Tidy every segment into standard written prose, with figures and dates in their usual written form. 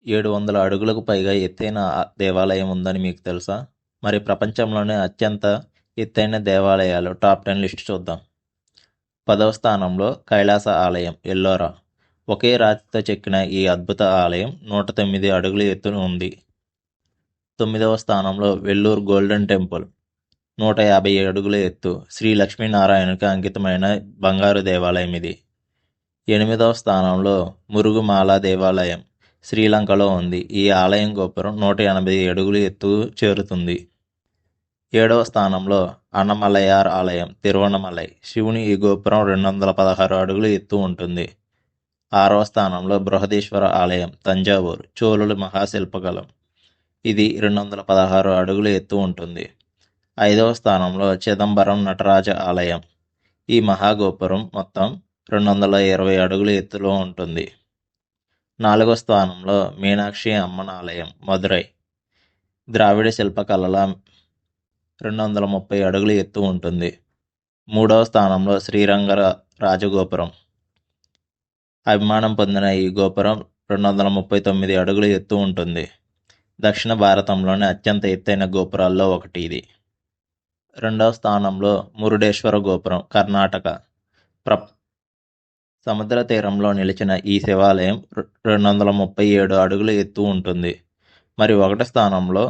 700 అడుగులకు పైగా ఎత్తైన దేవాలయం ఉందని మీకు తెలుసా? మరి ప్రపంచంలోనే అత్యంత ఎత్తైన దేవాలయాలు టాప్ 10 లిస్ట్ చూద్దాం. 10వ స్థానంలో కైలాస ఆలయం, ఎల్లోరా. ఒకే రాతితో చెక్కిన ఈ అద్భుత ఆలయం 109 అడుగుల ఎత్తున ఉంది. 9వ స్థానంలో వెల్లూరు గోల్డెన్ టెంపుల్, 150 అడుగుల ఎత్తు. శ్రీ లక్ష్మీనారాయణకు అంకితమైన బంగారు దేవాలయం ఇది. 8వ స్థానంలో మురుగుమాల దేవాలయం, శ్రీలంకలో ఉంది. ఈ ఆలయం గోపురం 180 అడుగుల ఎత్తు చేరుతుంది. 7వ స్థానంలో అన్నమలయార్ ఆలయం, తిరువన్నమలై. శివుని ఈ గోపురం 216 అడుగుల ఎత్తు ఉంటుంది. 6వ స్థానంలో బృహదీశ్వర ఆలయం, తంజావూరు, చోళుల మహాశిల్పకలం. ఇది 216 అడుగుల ఎత్తు ఉంటుంది. 5వ స్థానంలో చిదంబరం నటరాజ ఆలయం. ఈ మహాగోపురం మొత్తం 220 అడుగుల ఎత్తులో ఉంటుంది. 4వ స్థానంలో మీనాక్షి అమ్మన్ ఆలయం, మదురై. ద్రావిడ శిల్పకళల 230 అడుగుల ఎత్తు ఉంటుంది. 3వ స్థానంలో శ్రీరంగ రాజగోపురం. అభిమానం పొందిన ఈ గోపురం 239 అడుగుల ఎత్తు ఉంటుంది. దక్షిణ భారతంలోని అత్యంత ఎత్తైన గోపురాల్లో ఒకటి ఇది. 2వ స్థానంలో మురుడేశ్వర గోపురం, కర్ణాటక. సముద్ర తీరంలో నిలిచిన ఈ శివాలయం 237 అడుగుల ఎత్తు ఉంటుంది. మరి 1వ స్థానంలో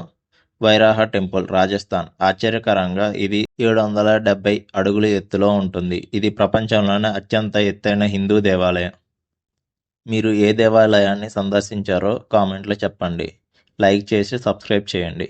వైరాహ టెంపుల్, రాజస్థాన్. ఆశ్చర్యకరంగా ఇది 770 అడుగుల ఎత్తులో ఉంటుంది. ఇది ప్రపంచంలోనే అత్యంత ఎత్తైన హిందూ దేవాలయం. మీరు ఏ దేవాలయాన్ని సందర్శించారో కామెంట్లో చెప్పండి. లైక్ చేసి సబ్స్క్రైబ్ చేయండి.